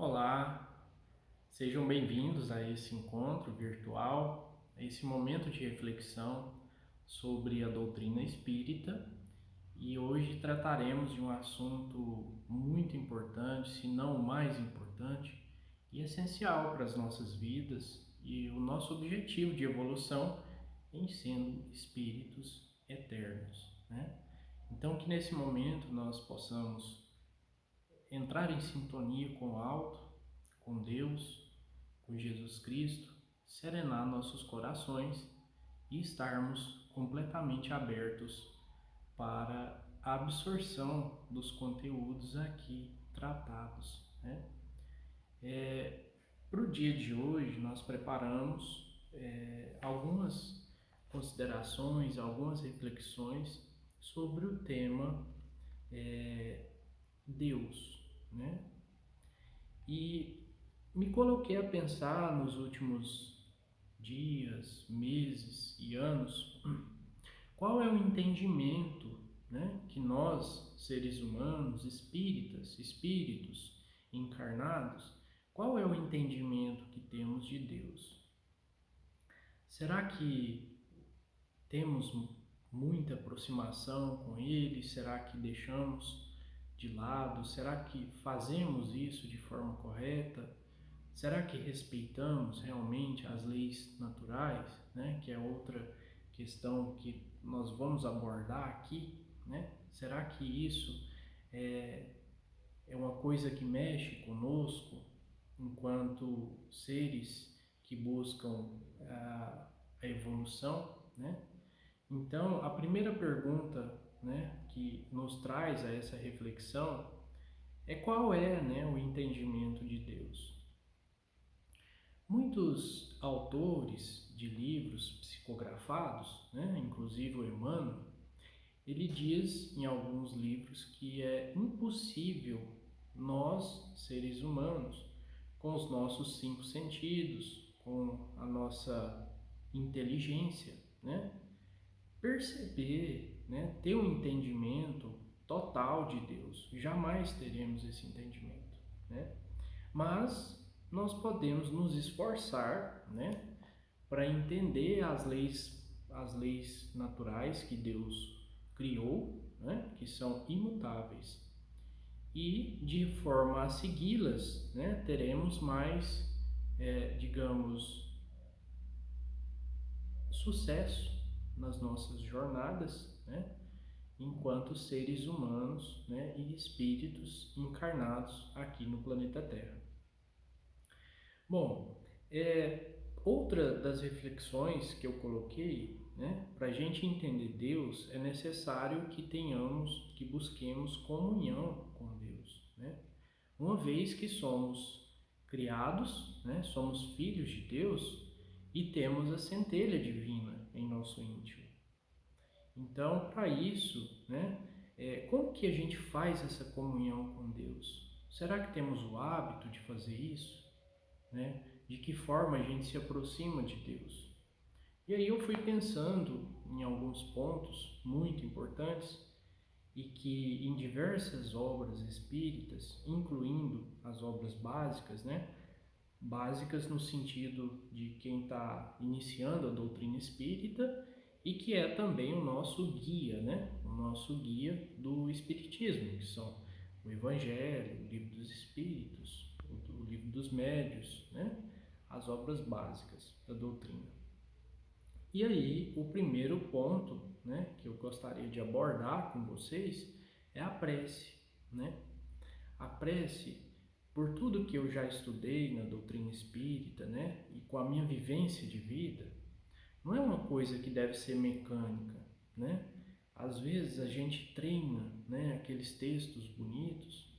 Olá, sejam bem-vindos a esse encontro virtual, a esse momento de reflexão sobre a doutrina espírita. E hoje trataremos de um assunto muito importante, se não o mais importante e essencial para as nossas vidas e o nosso objetivo de evolução em sendo espíritos eternos, né? Então, que nesse momento nós possamos entrar em sintonia com o alto, com Deus, com Jesus Cristo, serenar nossos corações e estarmos completamente abertos para a absorção dos conteúdos aqui tratados, né? Para o dia de hoje, nós preparamos algumas considerações, algumas reflexões sobre o tema Deus, né? E me coloquei a pensar nos últimos dias, meses e anos, qual é o entendimento, né, que nós, seres humanos, espíritos encarnados, qual é o entendimento que temos de Deus? Será que temos muita aproximação com Ele? Será que deixamos de lado? Será que fazemos isso de forma correta? Será que respeitamos realmente as leis naturais, né? Que é outra questão que nós vamos abordar aqui, né? Será que isso é uma coisa que mexe conosco enquanto seres que buscam a evolução, né? Então, a primeira pergunta, né, que nos traz a essa reflexão é qual é, né, o entendimento de Deus. Muitos autores de livros psicografados, né, inclusive o Emmanuel, ele diz em alguns livros que é impossível nós, seres humanos, com os nossos cinco sentidos, com a nossa inteligência, né, perceber, né, ter um entendimento total de Deus. Jamais teremos esse entendimento, né? Mas nós podemos nos esforçar, né, para entender as leis naturais que Deus criou, né, que são imutáveis. E de forma a segui-las, né, teremos mais, digamos, sucesso nas nossas jornadas, né, enquanto seres humanos, né, e espíritos encarnados aqui no planeta Terra. Bom, outra das reflexões que eu coloquei, né, para a gente entender Deus, é necessário que tenhamos, que busquemos comunhão com Deus, né? Uma vez que somos criados, né, somos filhos de Deus e temos a centelha divina em nosso íntimo. Então, para isso, né, como que a gente faz essa comunhão com Deus? Será que temos o hábito de fazer isso? Né? De que forma a gente se aproxima de Deus? E aí eu fui pensando em alguns pontos muito importantes e que em diversas obras espíritas, incluindo as obras básicas, né? Básicas no sentido de quem está iniciando a doutrina espírita e que é também o nosso guia, né? O nosso guia do espiritismo, que são o Evangelho, o Livro dos Espíritos, o Livro dos Médios, né? As obras básicas da doutrina. E aí, o primeiro ponto, né, que eu gostaria de abordar com vocês é a prece, né? A prece, por tudo que eu já estudei na doutrina espírita, né, e com a minha vivência de vida, não é uma coisa que deve ser mecânica, né? Às vezes a gente treina, né, aqueles textos bonitos,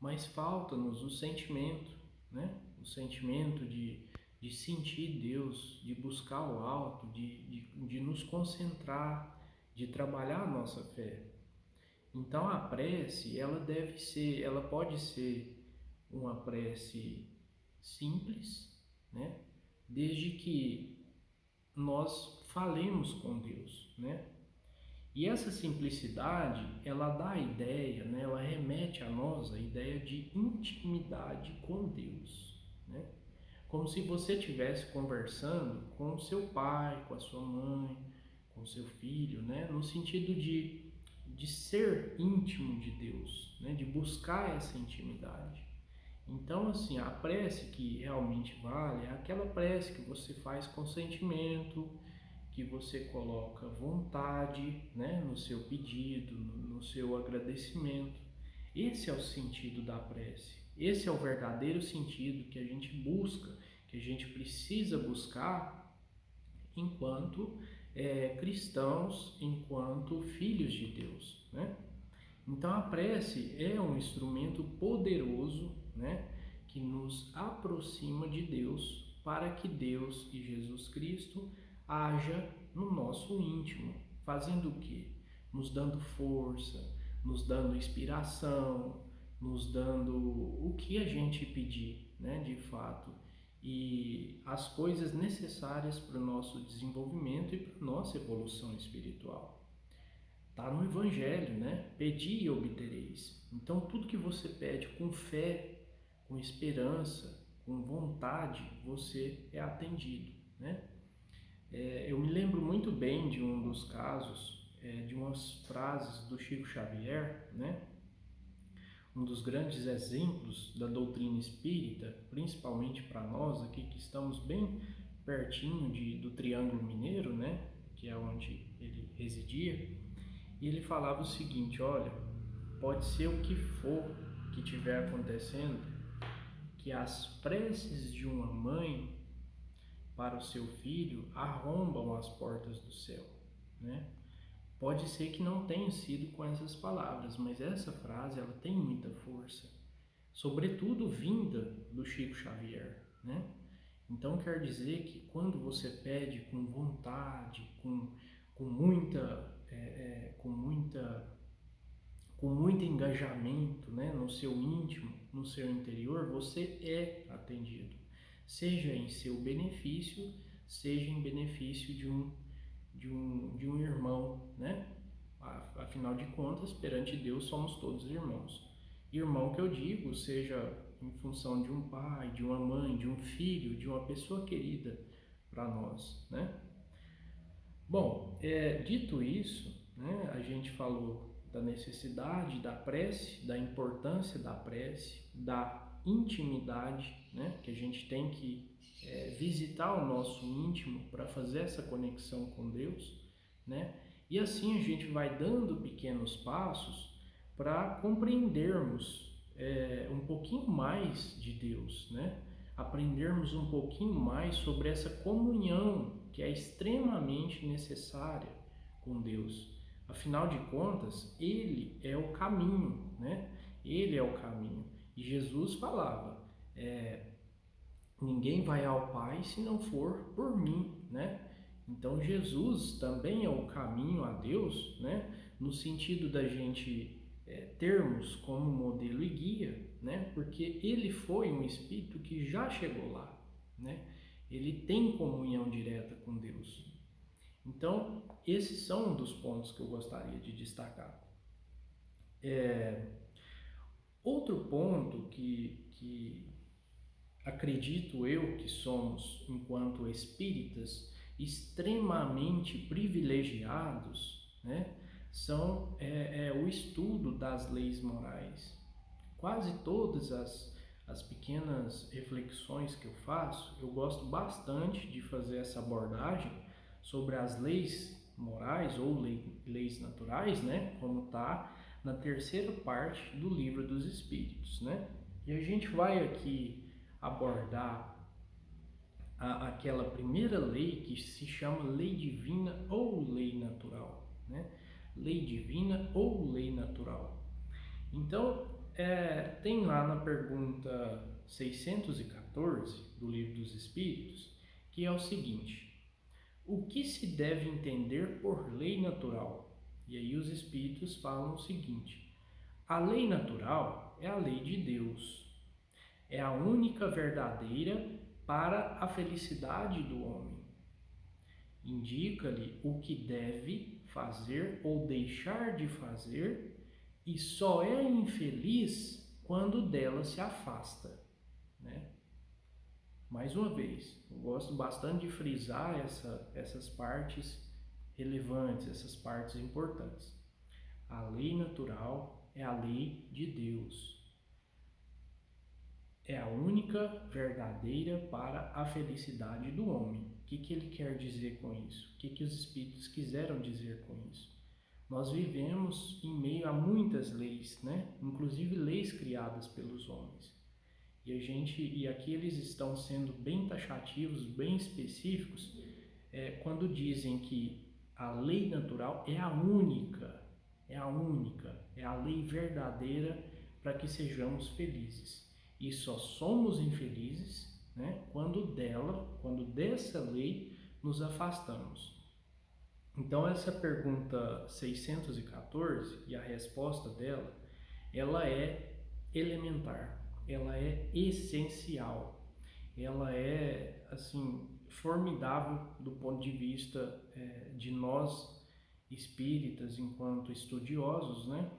mas falta-nos o sentimento, né? O sentimento de sentir Deus, de buscar o alto, de nos concentrar, de trabalhar a nossa fé. Então a prece, ela pode ser uma prece simples, né? Desde que nós falemos com Deus, né? E essa simplicidade, ela dá a ideia, né? Ela remete a nós a ideia de intimidade com Deus, né? Como se você estivesse conversando com o seu pai, com a sua mãe, com o seu filho, né? No sentido de ser íntimo de Deus, né? De buscar essa intimidade. Então, assim, a prece que realmente vale é aquela prece que você faz com sentimento, que você coloca vontade, né, no seu pedido, no seu agradecimento. Esse é o sentido da prece. Esse é o verdadeiro sentido que a gente busca, que a gente precisa buscar enquanto cristãos, enquanto filhos de Deus, né? Então a prece é um instrumento poderoso, né, que nos aproxima de Deus para que Deus e Jesus Cristo haja no nosso íntimo, fazendo o quê? Nos dando força, nos dando inspiração, nos dando o que a gente pedir, né, de fato, e as coisas necessárias para o nosso desenvolvimento e para a nossa evolução espiritual. Está no Evangelho, né? Pedi e obtereis. Então, tudo que você pede com fé, com esperança, com vontade, você é atendido, né? Eu me lembro muito bem de um dos casos, de umas frases do Chico Xavier, né? Um dos grandes exemplos da doutrina espírita, principalmente para nós aqui que estamos bem pertinho do Triângulo Mineiro, né? Que é onde ele residia. E ele falava o seguinte: olha, pode ser o que for que estiver acontecendo, que as preces de uma mãe para o seu filho arrombam as portas do céu, né? Pode ser que não tenha sido com essas palavras, mas essa frase ela tem muita força, sobretudo vinda do Chico Xavier, né? Então quer dizer que quando você pede com vontade, com muita, com muito engajamento, né, no seu íntimo, no seu interior, você é atendido, seja em seu benefício, seja em benefício de um irmão, né? Afinal de contas, perante Deus somos todos irmãos. Irmão que eu digo, seja em função de um pai, de uma mãe, de um filho, de uma pessoa querida para nós, né? Bom, dito isso, né, a gente falou da necessidade da prece, da importância da prece, da intimidade, né, que a gente tem que visitar o nosso íntimo para fazer essa conexão com Deus, né? E assim a gente vai dando pequenos passos para compreendermos um pouquinho mais de Deus, né? Aprendermos um pouquinho mais sobre essa comunhão que é extremamente necessária com Deus. Afinal de contas, Ele é o caminho, né? Ele é o caminho. E Jesus falava, ninguém vai ao Pai se não for por mim, né? Então Jesus também é o caminho a Deus, né? No sentido da gente termos como modelo e guia, né? Porque ele foi um espírito que já chegou lá, né? Ele tem comunhão direta com Deus. Então, esses são um dos pontos que eu gostaria de destacar. Outro ponto que acredito eu que somos, enquanto espíritas, extremamente privilegiados, né? São o estudo das leis morais. Quase todas as pequenas reflexões que eu faço, eu gosto bastante de fazer essa abordagem sobre as leis morais ou leis naturais, né? Como está na terceira parte do Livro dos Espíritos, né? E a gente vai aqui abordar aquela primeira lei que se chama lei divina ou lei natural, né? Lei divina ou lei natural. Então, tem lá na pergunta 614 do Livro dos Espíritos, que é o seguinte: o que se deve entender por lei natural? E aí os Espíritos falam o seguinte: a lei natural é a lei de Deus, é a única verdadeira para a felicidade do homem. Indica-lhe o que deve fazer ou deixar de fazer e só é infeliz quando dela se afasta, né? Mais uma vez, eu gosto bastante de frisar essas partes relevantes, essas partes importantes. A lei natural é a lei de Deus. É a única verdadeira para a felicidade do homem. O que ele quer dizer com isso? O que os espíritos quiseram dizer com isso? Nós vivemos em meio a muitas leis, né? Inclusive leis criadas pelos homens. E aqui eles estão sendo bem taxativos, bem específicos, quando dizem que a lei natural é a única, é a lei verdadeira para que sejamos felizes. E só somos infelizes, né, quando dessa lei nos afastamos. Então essa pergunta 614 e a resposta dela, ela é elementar, ela é essencial, ela é assim formidável do ponto de vista de nós espíritas enquanto estudiosos, né?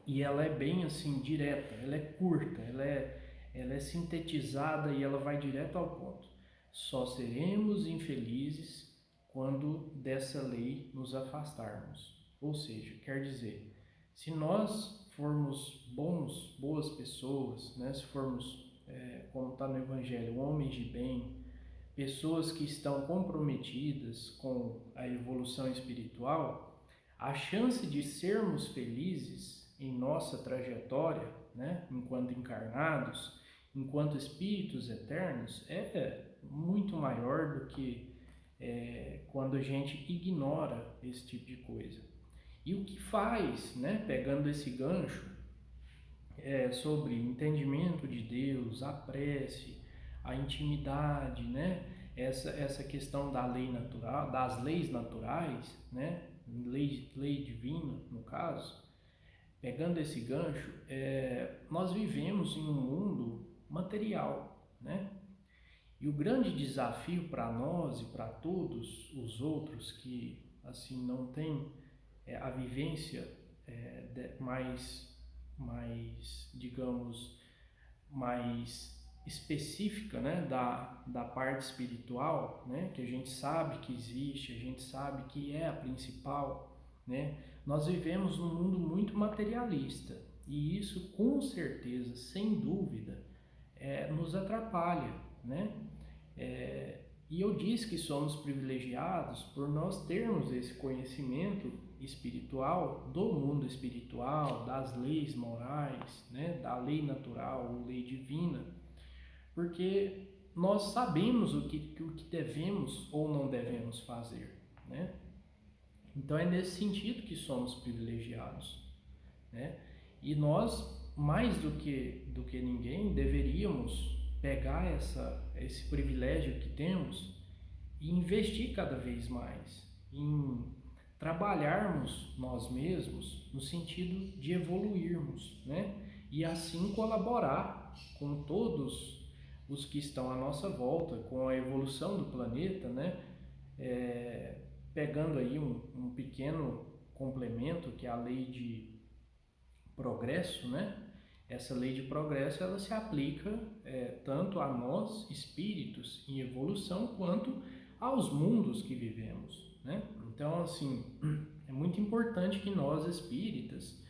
E ela é bem assim direta, ela é curta, ela é sintetizada e ela vai direto ao ponto. Só seremos infelizes quando dessa lei nos afastarmos. Ou seja, quer dizer, se nós formos boas pessoas, né? Se formos, como está no Evangelho, homens de bem, pessoas que estão comprometidas com a evolução espiritual, a chance de sermos felizes em nossa trajetória, né, enquanto encarnados, enquanto espíritos eternos, é muito maior do que quando a gente ignora esse tipo de coisa. E o que faz, né, pegando esse gancho, sobre entendimento de Deus, a prece, a intimidade, né? Essa questão da lei natural, das leis naturais, né? Lei divina, no caso, pegando esse gancho, nós vivemos em um mundo material, né? E o grande desafio para nós e para todos os outros que assim não têm a vivência mais, digamos, mais específica, né, da parte espiritual, né, que a gente sabe que existe, a gente sabe que é a principal, né, nós vivemos num mundo muito materialista e isso com certeza, sem dúvida, nos atrapalha, né, e eu disse que somos privilegiados por nós termos esse conhecimento espiritual, do mundo espiritual, das leis morais, né, da lei natural ou lei divina, porque nós sabemos o que devemos ou não devemos fazer, né? Então é nesse sentido que somos privilegiados, né? E nós, mais do que ninguém, deveríamos pegar esse privilégio que temos e investir cada vez mais em trabalharmos nós mesmos no sentido de evoluirmos, né? E assim colaborar com todos os que estão à nossa volta, com a evolução do planeta, né? Pegando aí um pequeno complemento que é a lei de progresso, né? Essa lei de progresso ela se aplica tanto a nós, espíritos em evolução, quanto aos mundos que vivemos, né? Então, assim, é muito importante que nós, espíritas,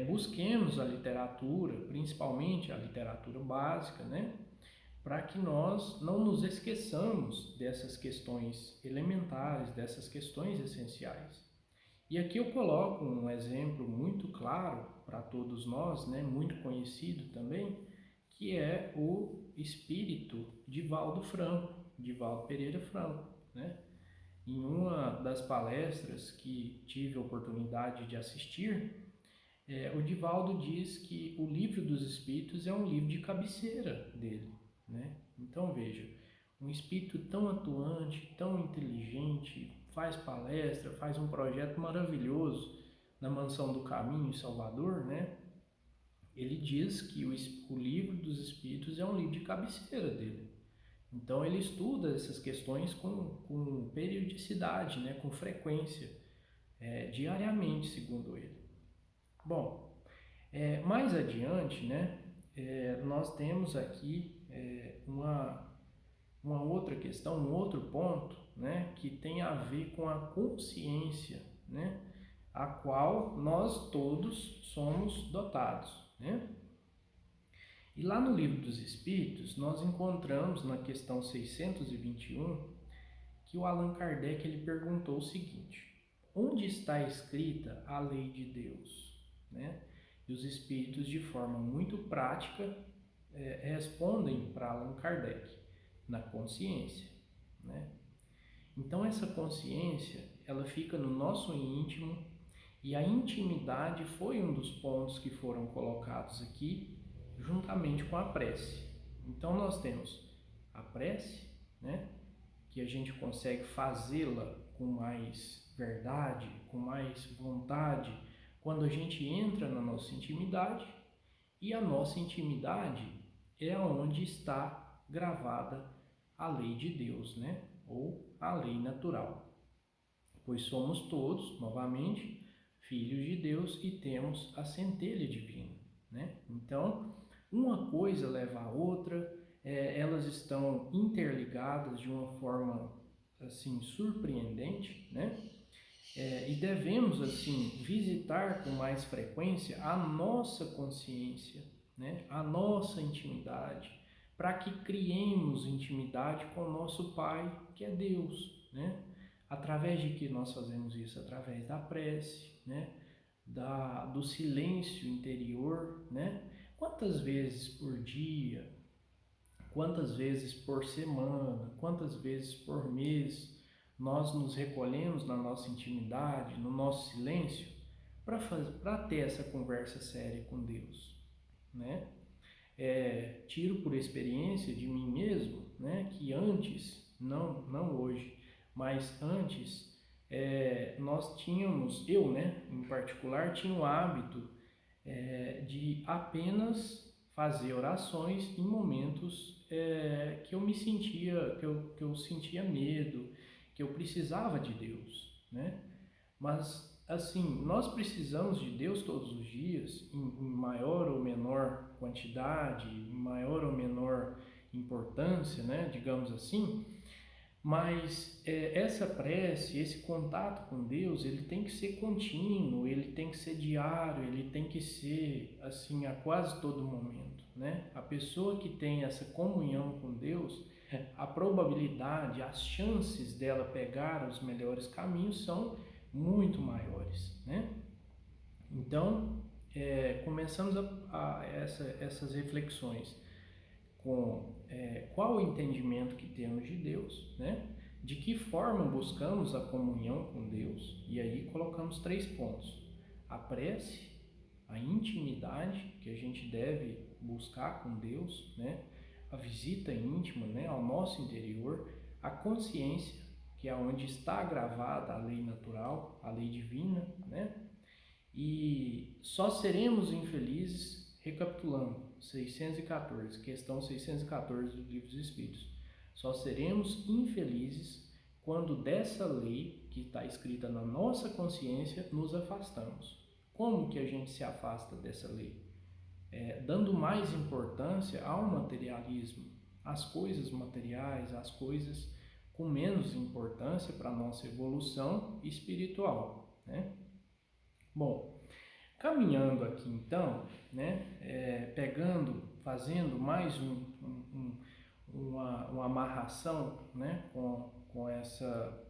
busquemos a literatura, principalmente a literatura básica, né? Para que nós não nos esqueçamos dessas questões elementares, dessas questões essenciais. E aqui eu coloco um exemplo muito claro para todos nós, né, muito conhecido também, que é o espírito Divaldo Franco, Divaldo Pereira Franco, né? Em uma das palestras que tive a oportunidade de assistir, o Divaldo diz que o Livro dos Espíritos é um livro de cabeceira dele, né? Então veja, um espírito tão atuante, tão inteligente, faz palestra, faz um projeto maravilhoso na Mansão do Caminho em Salvador, né? Ele diz que o Livro dos Espíritos é um livro de cabeceira dele. Então ele estuda essas questões com periodicidade, né? Com frequência, diariamente, segundo ele. Bom, mais adiante, né, nós temos aqui uma outra questão, um outro ponto, né, que tem a ver com a consciência, né, a qual nós todos somos dotados, né? E lá no Livro dos Espíritos, nós encontramos na questão 621 que o Allan Kardec ele perguntou o seguinte: onde está escrita a lei de Deus? Né? E os espíritos, de forma muito prática, respondem para Allan Kardec: na consciência. Né? Então, essa consciência ela fica no nosso íntimo, e a intimidade foi um dos pontos que foram colocados aqui, juntamente com a prece. Então, nós temos a prece, né? Que a gente consegue fazê-la com mais verdade, com mais vontade, quando a gente entra na nossa intimidade, e a nossa intimidade é onde está gravada a lei de Deus, né? Ou a lei natural. Pois somos todos, novamente, filhos de Deus e temos a centelha divina, né? Então, uma coisa leva a outra, elas estão interligadas de uma forma assim surpreendente, né? E devemos assim visitar com mais frequência a nossa consciência, né? A nossa intimidade, para que criemos intimidade com o nosso Pai, que é Deus, né? Através de que nós fazemos isso? Através da prece, né? Do silêncio interior, né? Quantas vezes por dia, quantas vezes por semana, quantas vezes por mês nós nos recolhemos na nossa intimidade, no nosso silêncio, para ter essa conversa séria com Deus, né? Tiro por experiência de mim mesmo, né, que antes, não hoje, mas antes, nós tínhamos, eu, né, em particular, tinha o hábito de apenas fazer orações em momentos que eu me sentia, que eu sentia medo, que eu precisava de Deus, né? Mas, assim, nós precisamos de Deus todos os dias, em maior ou menor quantidade, em maior ou menor importância, né, digamos assim, mas essa prece, esse contato com Deus, ele tem que ser contínuo, ele tem que ser diário, ele tem que ser, assim, a quase todo momento, né? A pessoa que tem essa comunhão com Deus, a probabilidade, as chances dela pegar os melhores caminhos são muito maiores, né? Então, começamos essas reflexões com qual o entendimento que temos de Deus, né? De que forma buscamos a comunhão com Deus, e aí colocamos 3 pontos: a prece, a intimidade que a gente deve buscar com Deus, né? A visita íntima, né, ao nosso interior, a consciência, que é onde está gravada a lei natural, a lei divina, né? E só seremos infelizes, recapitulando, 614, questão 614 do Livro dos Espíritos, só seremos infelizes quando dessa lei que está escrita na nossa consciência nos afastamos. Como que a gente se afasta dessa lei? Dando mais importância ao materialismo, às coisas materiais, às coisas com menos importância para a nossa evolução espiritual, né? Bom, caminhando aqui então, né, fazendo mais uma amarração, né, com essa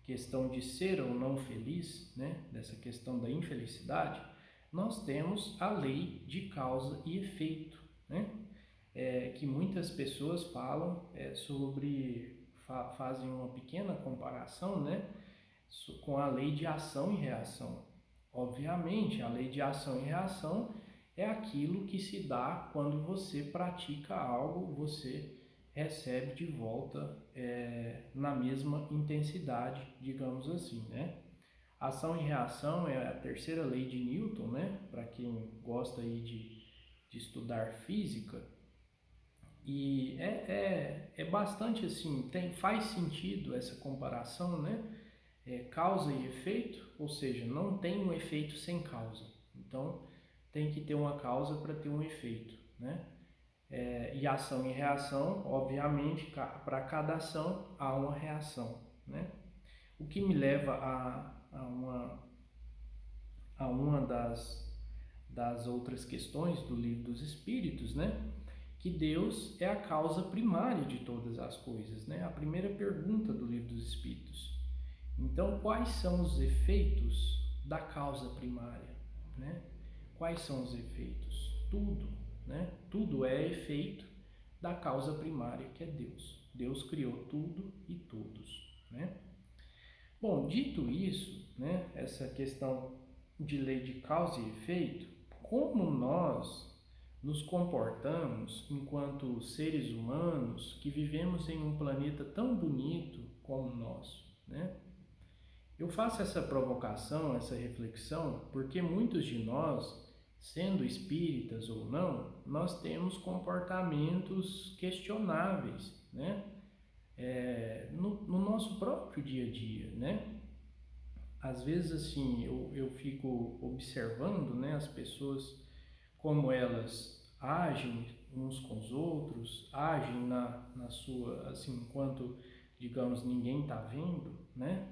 questão de ser ou não feliz, né, dessa questão da infelicidade, nós temos a lei de causa e efeito, né, que muitas pessoas falam fazem uma pequena comparação, né, com a lei de ação e reação. Obviamente, a lei de ação e reação é aquilo que se dá quando você pratica algo, você recebe de volta na mesma intensidade, digamos assim, né? Ação e reação é a terceira lei de Newton, né? Para quem gosta aí de estudar física, e é bastante assim, faz sentido essa comparação, né? causa e efeito, ou seja, não tem um efeito sem causa. Então, tem que ter uma causa para ter um efeito, né? E ação e reação, obviamente, para cada ação há uma reação, né? O que me leva a uma das outras questões do Livro dos Espíritos, né? Que Deus é a causa primária de todas as coisas, né? A primeira pergunta do Livro dos Espíritos. Então, quais são os efeitos da causa primária, né? Quais são os efeitos? Tudo, né? Tudo é efeito da causa primária, que é Deus. Deus criou tudo e todos, né? Bom, dito isso, né, essa questão de lei de causa e efeito, como nós nos comportamos enquanto seres humanos que vivemos em um planeta tão bonito como o nosso, né? Eu faço essa provocação, essa reflexão, porque muitos de nós, sendo espíritas ou não, nós temos comportamentos questionáveis, né? No nosso próprio dia a dia, né? Às vezes, assim, eu fico observando, né, as pessoas, como elas agem uns com os outros, agem na sua, assim, enquanto, digamos, ninguém está vendo, né?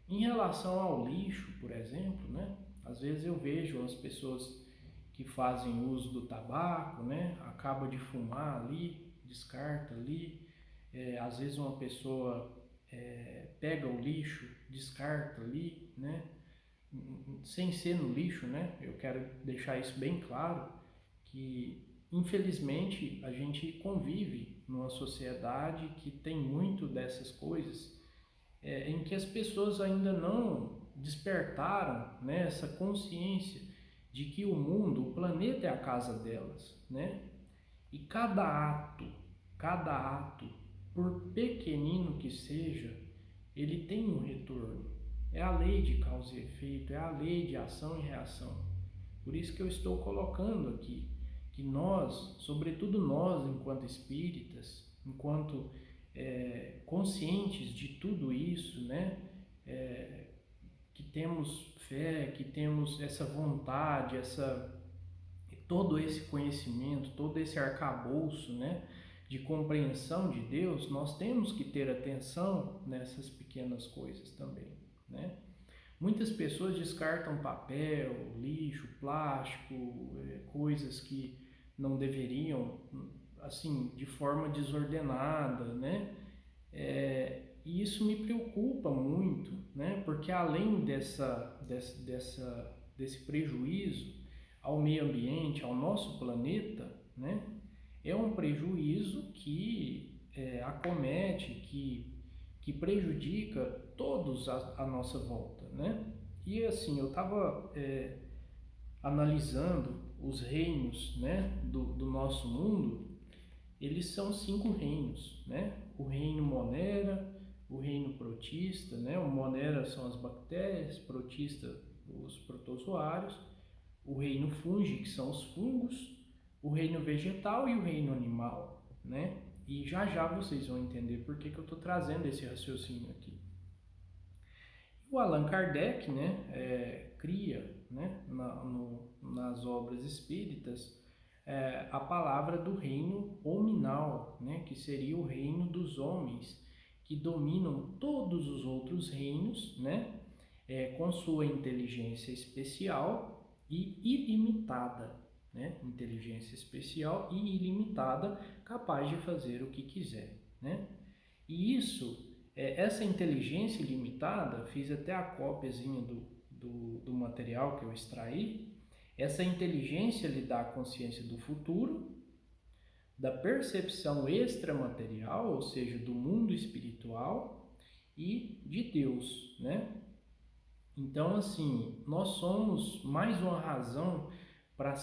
Em relação ao lixo, por exemplo, né? Às vezes eu vejo as pessoas que fazem uso do tabaco, né? Acaba de fumar ali, descarta ali. Às vezes uma pessoa pega o lixo, descarta ali, né? Sem ser no lixo, né? Eu quero deixar isso bem claro, que infelizmente a gente convive numa sociedade que tem muito dessas coisas, em que as pessoas ainda não despertaram, né, essa consciência de que o mundo, o planeta é a casa delas, né? E cada ato, por pequenino que seja, ele tem um retorno. É a lei de causa e efeito, é a lei de ação e reação. Por isso que eu estou colocando aqui que nós, sobretudo nós enquanto espíritas, enquanto conscientes de tudo isso, né? Que temos fé, que temos essa vontade, todo esse conhecimento, todo esse arcabouço, né, de compreensão de Deus, nós temos que ter atenção nessas pequenas coisas também, né? Muitas pessoas descartam papel, lixo, plástico, coisas que não deveriam, assim, de forma desordenada, né? E isso me preocupa muito, né? Porque além desse prejuízo ao meio ambiente, ao nosso planeta, né? É um prejuízo que acomete, que prejudica todos à nossa volta, né? E assim, eu estava analisando os reinos, né, do nosso mundo. Eles são 5 reinos, né? O reino Monera, o reino protista, né? O Monera são as bactérias, protista os protozoários, o reino fungi, que são os fungos, o reino vegetal e o reino animal, né? E já já vocês vão entender por que eu estou trazendo esse raciocínio aqui. O Allan Kardec, né, cria, né, nas obras espíritas, a palavra do reino hominal, né, que seria o reino dos homens, que dominam todos os outros reinos, né, com sua inteligência especial e ilimitada, né, inteligência especial e ilimitada, capaz de fazer o que quiser, né? E isso, essa inteligência ilimitada, fiz até a cópiazinha do material que eu extraí. Essa inteligência lhe dá a consciência do futuro, da percepção extramaterial, ou seja, do mundo espiritual e de Deus, né? Então, assim, nós somos mais uma razão para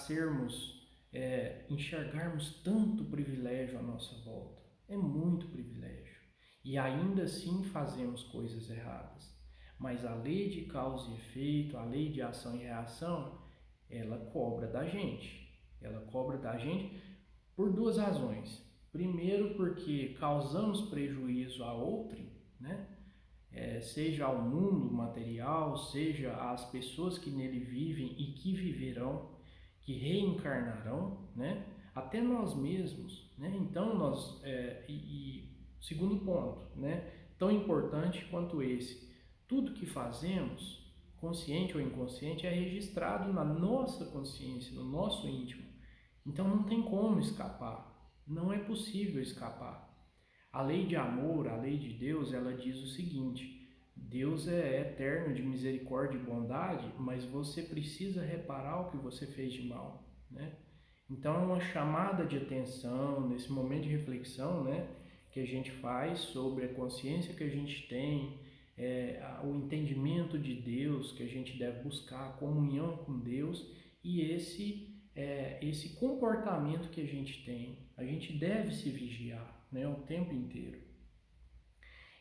enxergarmos tanto privilégio à nossa volta. É muito privilégio. E ainda assim fazemos coisas erradas. Mas a lei de causa e efeito, a lei de ação e reação, ela cobra da gente. Ela cobra da gente por 2 razões. Primeiro, porque causamos prejuízo a outrem, né? seja ao mundo material, seja às pessoas que nele vivem e que viverão, que reencarnarão, né? Até nós mesmos, né? Então segundo ponto, né? Tão importante quanto esse, tudo que fazemos, consciente ou inconsciente, é registrado na nossa consciência, no nosso íntimo. Então não tem como escapar, não é possível escapar. A lei de amor, a lei de Deus, ela diz o seguinte: Deus é eterno de misericórdia e bondade, mas você precisa reparar o que você fez de mal, né? Então é uma chamada de atenção nesse momento de reflexão, né, que a gente faz sobre a consciência que a gente tem, o entendimento de Deus que a gente deve buscar, a comunhão com Deus e esse comportamento que a gente tem. A gente deve se vigiar, né, o tempo inteiro.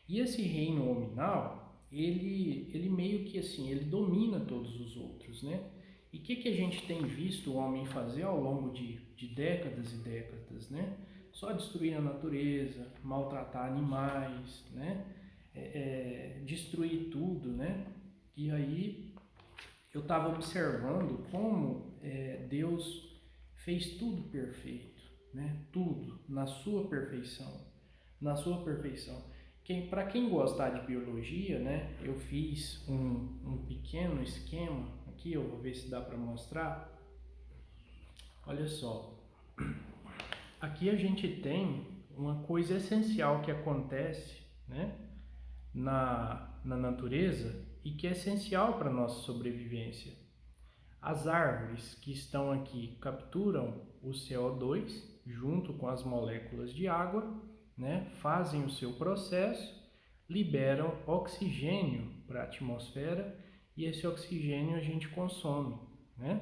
E esse reino nominal, ele meio que assim, ele domina todos os outros, né? E o que a gente tem visto o homem fazer ao longo de décadas e décadas, né? Só destruir a natureza, maltratar animais, né? Destruir tudo, né? E aí eu estava observando como Deus fez tudo perfeito, né? Tudo na sua perfeição, na sua perfeição. Para quem gostar de biologia, né? Eu fiz um pequeno esquema aqui, eu vou ver se dá para mostrar. Olha só, aqui a gente tem uma coisa essencial que acontece, né? Na natureza e que é essencial para a nossa sobrevivência. As árvores que estão aqui capturam o CO2 junto com as moléculas de água, né? Fazem o seu processo, liberam oxigênio para a atmosfera e esse oxigênio a gente consome, né?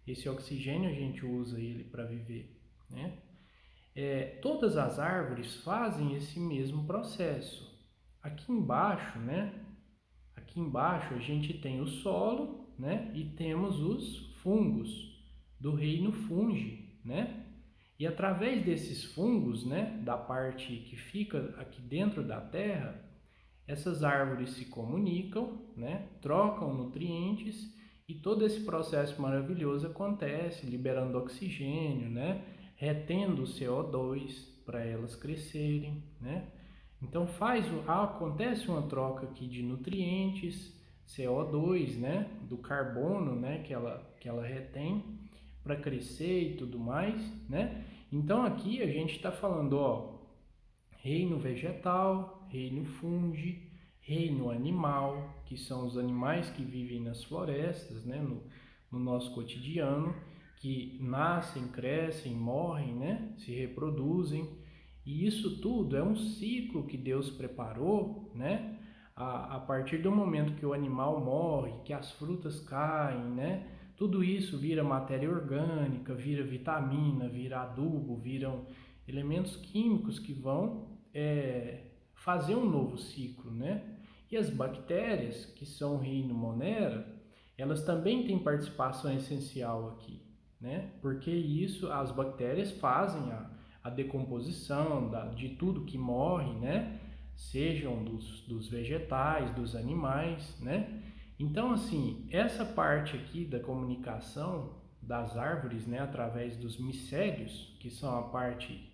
Esse oxigênio a gente usa ele para viver, né? Todas as árvores fazem esse mesmo processo. Aqui embaixo, né? Aqui embaixo a gente tem o solo, né? E temos os fungos do reino fungi, né? E através desses fungos, né? Da parte que fica aqui dentro da terra, essas árvores se comunicam, né? Trocam nutrientes e todo esse processo maravilhoso acontece, liberando oxigênio, né? Retendo o CO2 para elas crescerem, né? Então acontece uma troca aqui de nutrientes, CO2, né, do carbono, né, que ela retém para crescer e tudo mais, né? Então aqui a gente está falando, ó, reino vegetal, reino fungi, reino animal, que são os animais que vivem nas florestas, né, no nosso cotidiano, que nascem, crescem, morrem, né, se reproduzem. E isso tudo é um ciclo que Deus preparou, né? A partir do momento que o animal morre, que as frutas caem, né? Tudo isso vira matéria orgânica, vira vitamina, vira adubo, viram elementos químicos que vão fazer um novo ciclo, né? E as bactérias, que são o reino Monera, elas também têm participação essencial aqui, né? Porque as bactérias fazem a decomposição de tudo que morre, né? Sejam dos vegetais, dos animais, né? Então, assim, essa parte aqui da comunicação das árvores, né, através dos micélios, que são a parte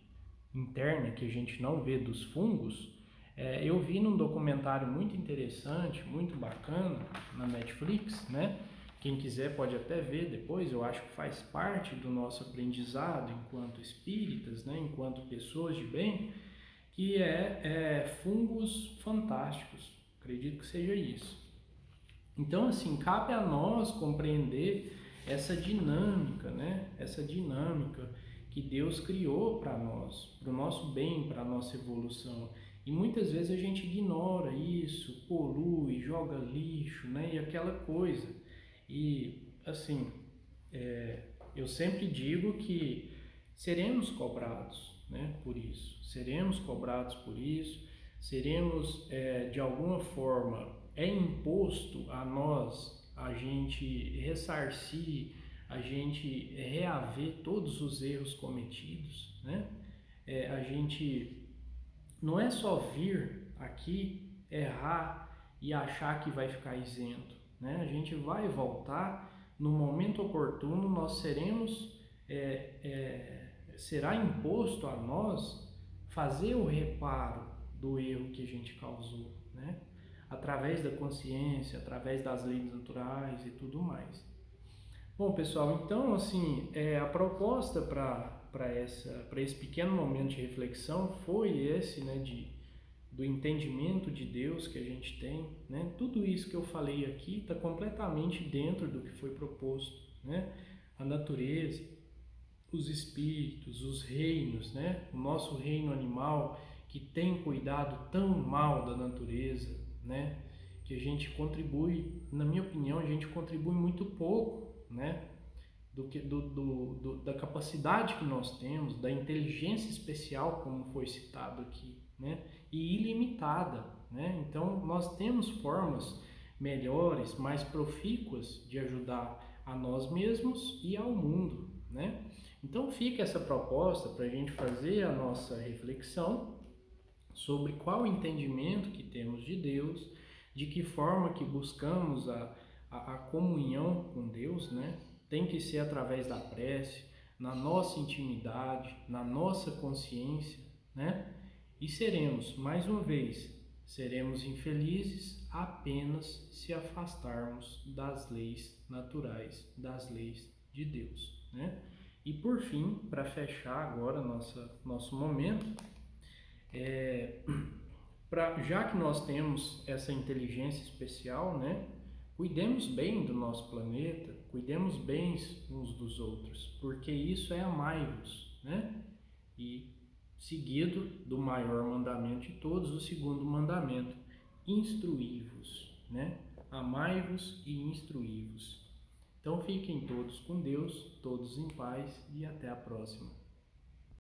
interna que a gente não vê dos fungos, eu vi num documentário muito interessante, muito bacana, na Netflix, né? Quem quiser pode até ver depois, eu acho que faz parte do nosso aprendizado enquanto espíritas, né? Enquanto pessoas de bem, que fungos fantásticos, acredito que seja isso. Então, assim, cabe a nós compreender essa dinâmica, né? Essa dinâmica que Deus criou para nós, para o nosso bem, para a nossa evolução. E muitas vezes a gente ignora isso, polui, joga lixo, né? E aquela coisa. E, assim, eu sempre digo que seremos cobrados, né, por isso. Seremos cobrados por isso. Seremos, de alguma forma, imposto a nós a gente ressarcir, a gente reaver todos os erros cometidos, né? A gente não é só vir aqui errar e achar que vai ficar isento, né? A gente vai voltar no momento oportuno, nós será imposto a nós fazer o reparo do erro que a gente causou, né? Através da consciência, através das leis naturais e tudo mais. Bom, pessoal, então, assim, a proposta para esse pequeno momento de reflexão foi esse, né, do entendimento de Deus que a gente tem, né? Tudo isso que eu falei aqui está completamente dentro do que foi proposto, né? A natureza, os espíritos, os reinos, né? O nosso reino animal que tem cuidado tão mal da natureza, né? Que a gente contribui, na minha opinião, a gente contribui muito pouco, né? Da capacidade que nós temos, da inteligência especial, como foi citado aqui, né? E ilimitada, né? Então, nós temos formas melhores, mais profícuas de ajudar a nós mesmos e ao mundo, né? Então, fica essa proposta para a gente fazer a nossa reflexão sobre qual o entendimento que temos de Deus, de que forma que buscamos a comunhão com Deus, né? Tem que ser através da prece, na nossa intimidade, na nossa consciência, né? E seremos, mais uma vez, seremos infelizes apenas se afastarmos das leis naturais, das leis de Deus, né? E por fim, para fechar agora nosso momento, já que nós temos essa inteligência especial, né? Cuidemos bem do nosso planeta, cuidemos bem uns dos outros, porque isso é amai-vos, né? E seguido do maior mandamento de todos, o segundo mandamento, instruí-vos, né? Amai-vos e instruí-vos. Então fiquem todos com Deus, todos em paz e até a próxima.